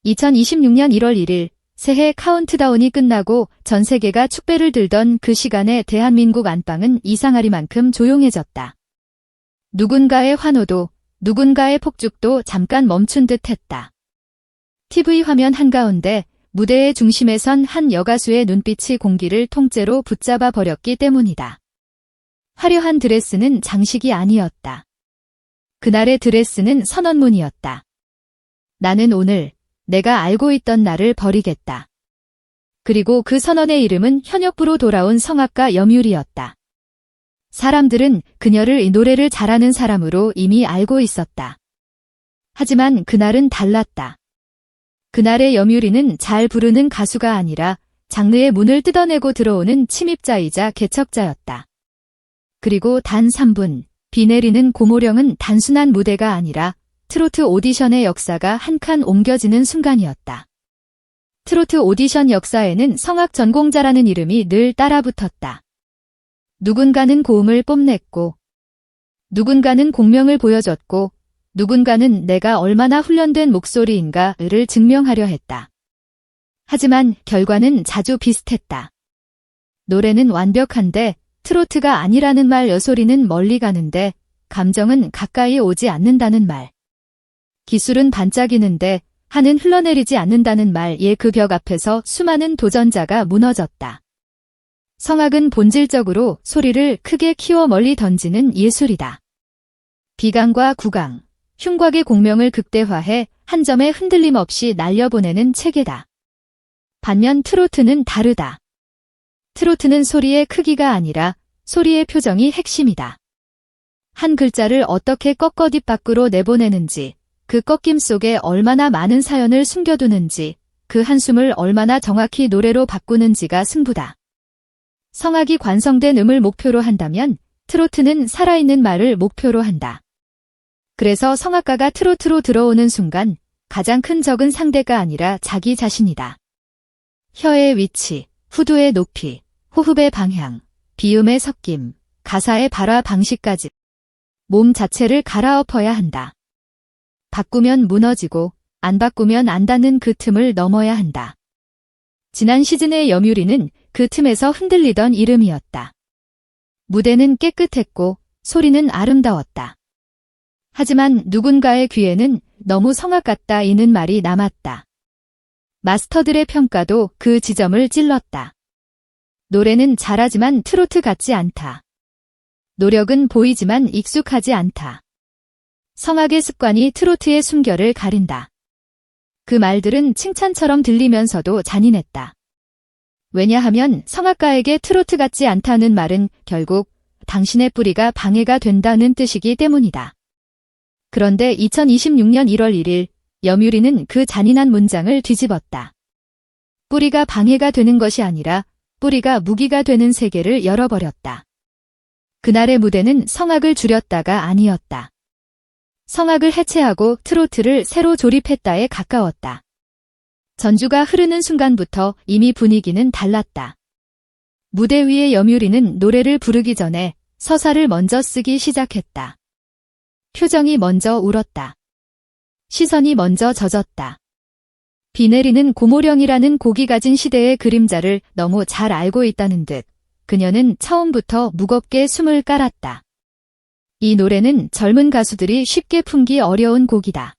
2026년 1월 1일 새해 카운트다운이 끝나고 전 세계가 축배를 들던 그 시간에 대한민국 안방은 이상하리만큼 조용해졌다. 누군가의 환호도 누군가의 폭죽도 잠깐 멈춘 듯 했다. TV 화면 한가운데 무대의 중심에 선 한 여가수의 눈빛이 공기를 통째로 붙잡아 버렸기 때문이다. 화려한 드레스는 장식이 아니었다. 그날의 드레스는 선언문이었다. 나는 오늘 내가 알고 있던 나를 버리겠다. 그리고 그 선언의 이름은 현역부로 돌아온 성악가 염유리였다. 사람들은 그녀를 이 노래를 잘하는 사람으로 이미 알고 있었다. 하지만 그날은 달랐다. 그날의 염유리는 잘 부르는 가수가 아니라 장르의 문을 뜯어내고 들어오는 침입자이자 개척자였다. 그리고 단 3분, 비 내리는 고모령은 단순한 무대가 아니라 트로트 오디션의 역사가 한 칸 옮겨지는 순간이었다. 트로트 오디션 역사에는 성악 전공자라는 이름이 늘 따라붙었다. 누군가는 고음을 뽐냈고, 누군가는 공명을 보여줬고, 누군가는 내가 얼마나 훈련된 목소리인가를 증명하려 했다. 하지만 결과는 자주 비슷했다. 노래는 완벽한데 트로트가 아니라는 말, 여소리는 멀리 가는데 감정은 가까이 오지 않는다는 말. 기술은 반짝이는데 한은 흘러내리지 않는다는 말의 그 벽 앞에서 수많은 도전자가 무너졌다. 성악은 본질적으로 소리를 크게 키워 멀리 던지는 예술이다. 비강과 구강, 흉곽의 공명을 극대화해 한 점의 흔들림 없이 날려보내는 체계다. 반면 트로트는 다르다. 트로트는 소리의 크기가 아니라 소리의 표정이 핵심이다. 한 글자를 어떻게 꺾어 뒷 밖으로 내보내는지, 그 꺾임 속에 얼마나 많은 사연을 숨겨두는지, 그 한숨을 얼마나 정확히 노래로 바꾸는지가 승부다. 성악이 관성된 음을 목표로 한다면 트로트는 살아있는 말을 목표로 한다. 그래서 성악가가 트로트로 들어오는 순간 가장 큰 적은 상대가 아니라 자기 자신이다. 혀의 위치, 후두의 높이, 호흡의 방향, 비음의 섞임, 가사의 발화 방식까지 몸 자체를 갈아엎어야 한다. 바꾸면 무너지고 안 바꾸면 안 닿는 그 틈을 넘어야 한다. 지난 시즌의 염유리는 그 틈에서 흔들리던 이름이었다. 무대는 깨끗했고 소리는 아름다웠다. 하지만 누군가의 귀에는 너무 성악 같다 이는 말이 남았다. 마스터들의 평가도 그 지점을 찔렀다. 노래는 잘하지만 트로트 같지 않다. 노력은 보이지만 익숙하지 않다. 성악의 습관이 트로트의 숨결을 가린다. 그 말들은 칭찬처럼 들리면서도 잔인했다. 왜냐하면 성악가에게 트로트 같지 않다는 말은 결국 당신의 뿌리가 방해가 된다는 뜻이기 때문이다. 그런데 2026년 1월 1일 염유리는 그 잔인한 문장을 뒤집었다. 뿌리가 방해가 되는 것이 아니라 뿌리가 무기가 되는 세계를 열어버렸다. 그날의 무대는 성악을 줄였다가 아니었다. 성악을 해체하고 트로트를 새로 조립했다에 가까웠다. 전주가 흐르는 순간부터 이미 분위기는 달랐다. 무대 위의 염유리는 노래를 부르기 전에 서사를 먼저 쓰기 시작했다. 표정이 먼저 울었다. 시선이 먼저 젖었다. 비 내리는 고모령이라는 곡이 가진 시대의 그림자를 너무 잘 알고 있다는 듯 그녀는 처음부터 무겁게 숨을 깔았다. 이 노래는 젊은 가수들이 쉽게 품기 어려운 곡이다.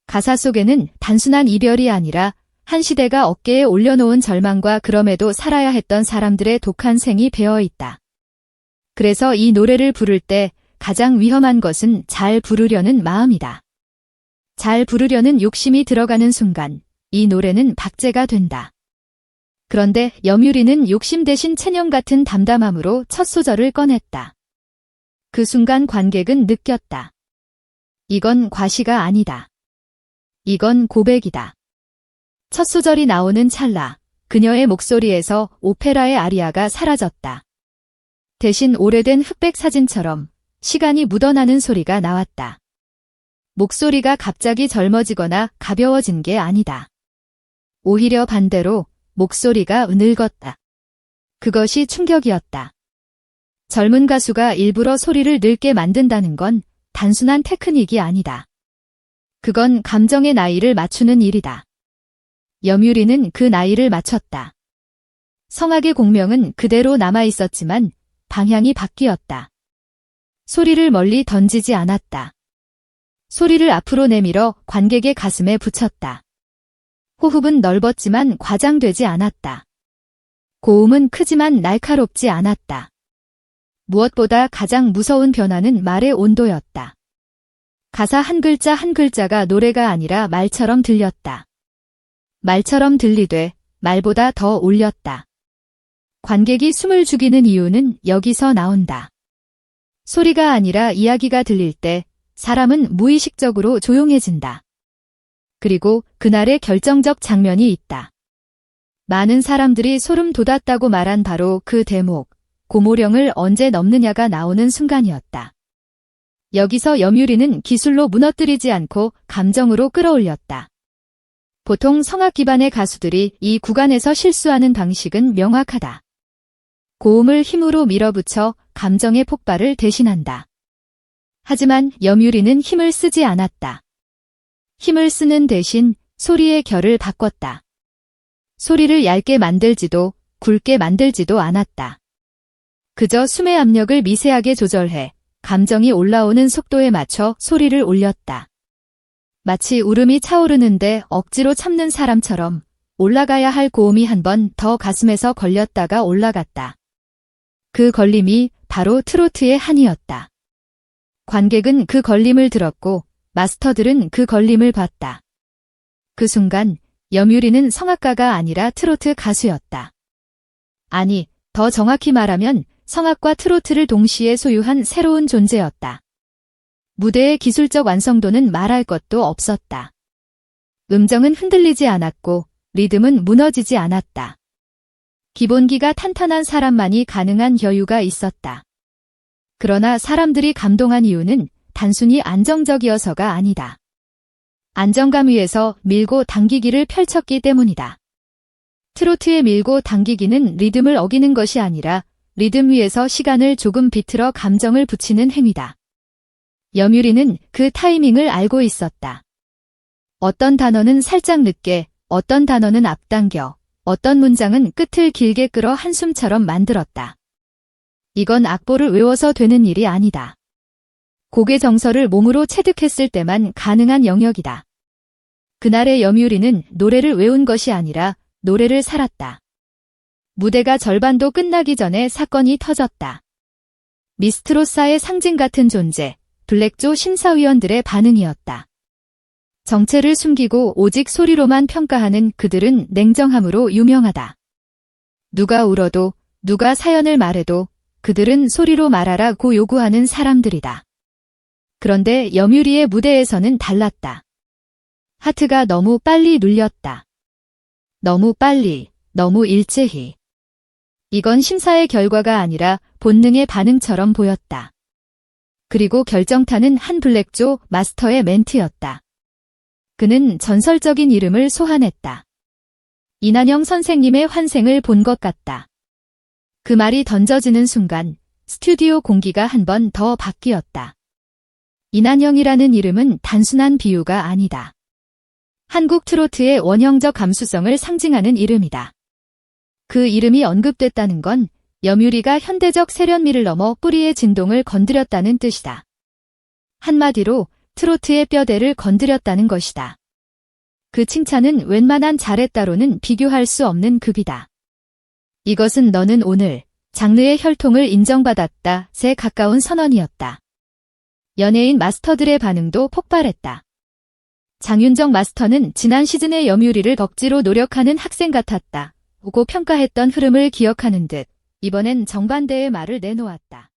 가사 속에는 단순한 이별이 아니라 한 시대가 어깨에 올려놓은 절망과 그럼에도 살아야 했던 사람들의 독한 생이 배어 있다. 그래서 이 노래를 부를 때 가장 위험한 것은 잘 부르려는 마음이다. 잘 부르려는 욕심이 들어가는 순간 이 노래는 박제가 된다. 그런데 염유리는 욕심 대신 체념 같은 담담함으로 첫 소절을 꺼냈다. 그 순간 관객은 느꼈다. 이건 과시가 아니다. 이건 고백이다. 첫 소절이 나오는 찰나 그녀의 목소리에서 오페라의 아리아가 사라졌다. 대신 오래된 흑백 사진처럼 시간이 묻어나는 소리가 나왔다. 목소리가 갑자기 젊어지거나 가벼워진 게 아니다. 오히려 반대로 목소리가 늙었다. 그것이 충격이었다. 젊은 가수가 일부러 소리를 늙게 만든다는 건 단순한 테크닉이 아니다. 그건 감정의 나이를 맞추는 일이다. 염유리는 그 나이를 맞췄다. 성악의 공명은 그대로 남아있었지만 방향이 바뀌었다. 소리를 멀리 던지지 않았다. 소리를 앞으로 내밀어 관객의 가슴에 붙였다. 호흡은 넓었지만 과장되지 않았다. 고음은 크지만 날카롭지 않았다. 무엇보다 가장 무서운 변화는 말의 온도였다. 가사 한 글자 한 글자가 노래가 아니라 말처럼 들렸다. 말처럼 들리되 말보다 더 울렸다. 관객이 숨을 죽이는 이유는 여기서 나온다. 소리가 아니라 이야기가 들릴 때 사람은 무의식적으로 조용해진다. 그리고 그날의 결정적 장면이 있다. 많은 사람들이 소름 돋았다고 말한 바로 그 대목, 고모령을 언제 넘느냐가 나오는 순간이었다. 여기서 염유리는 기술로 무너뜨리지 않고 감정으로 끌어올렸다. 보통 성악 기반의 가수들이 이 구간에서 실수하는 방식은 명확하다. 고음을 힘으로 밀어붙여 감정의 폭발을 대신한다. 하지만 염유리는 힘을 쓰지 않았다. 힘을 쓰는 대신 소리의 결을 바꿨다. 소리를 얇게 만들지도 굵게 만들지도 않았다. 그저 숨의 압력을 미세하게 조절해 감정이 올라오는 속도에 맞춰 소리를 올렸다. 마치 울음이 차오르는데 억지로 참는 사람처럼 올라가야 할 고음이 한 번 더 가슴에서 걸렸다가 올라갔다. 그 걸림이 바로 트로트의 한이었다. 관객은 그 걸림을 들었고 마스터들은 그 걸림을 봤다. 그 순간 염유리는 성악가가 아니라 트로트 가수였다. 아니, 더 정확히 말하면 성악과 트로트를 동시에 소유한 새로운 존재였다. 무대의 기술적 완성도는 말할 것도 없었다. 음정은 흔들리지 않았고 리듬은 무너지지 않았다. 기본기가 탄탄한 사람만이 가능한 여유가 있었다. 그러나 사람들이 감동한 이유는 단순히 안정적이어서가 아니다. 안정감 위에서 밀고 당기기를 펼쳤기 때문이다. 트로트의 밀고 당기기는 리듬을 어기는 것이 아니라 리듬 위에서 시간을 조금 비틀어 감정을 붙이는 행위다. 염유리는 그 타이밍을 알고 있었다. 어떤 단어는 살짝 늦게, 어떤 단어는 앞당겨, 어떤 문장은 끝을 길게 끌어 한숨처럼 만들었다. 이건 악보를 외워서 되는 일이 아니다. 곡의 정서를 몸으로 체득했을 때만 가능한 영역이다. 그날의 염유리는 노래를 외운 것이 아니라 노래를 살았다. 무대가 절반도 끝나기 전에 사건이 터졌다. 미스트로사의 상징 같은 존재, 블랙조 심사위원들의 반응이었다. 정체를 숨기고 오직 소리로만 평가하는 그들은 냉정함으로 유명하다. 누가 울어도, 누가 사연을 말해도 그들은 소리로 말하라고 요구하는 사람들이다. 그런데 염유리의 무대에서는 달랐다. 하트가 너무 빨리 눌렸다. 너무 빨리, 너무 일제히. 이건 심사의 결과가 아니라 본능의 반응처럼 보였다. 그리고 결정타는 한 블랙조 마스터의 멘트였다. 그는 전설적인 이름을 소환했다. 이난영 선생님의 환생을 본 것 같다. 그 말이 던져지는 순간 스튜디오 공기가 한 번 더 바뀌었다. 이난영이라는 이름은 단순한 비유가 아니다. 한국 트로트의 원형적 감수성을 상징하는 이름이다. 그 이름이 언급됐다는 건 염유리가 현대적 세련미를 넘어 뿌리의 진동을 건드렸다는 뜻이다. 한마디로 트로트의 뼈대를 건드렸다는 것이다. 그 칭찬은 웬만한 잘했다로는 비교할 수 없는 급이다. 이것은 너는 오늘 장르의 혈통을 인정받았다에 가까운 선언이었다. 연예인 마스터들의 반응도 폭발했다. 장윤정 마스터는 지난 시즌의 염유리를 덕지로 노력하는 학생 같았다. 고 평가했던 흐름을 기억하는 듯 이번엔 정반대의 말을 내놓았다.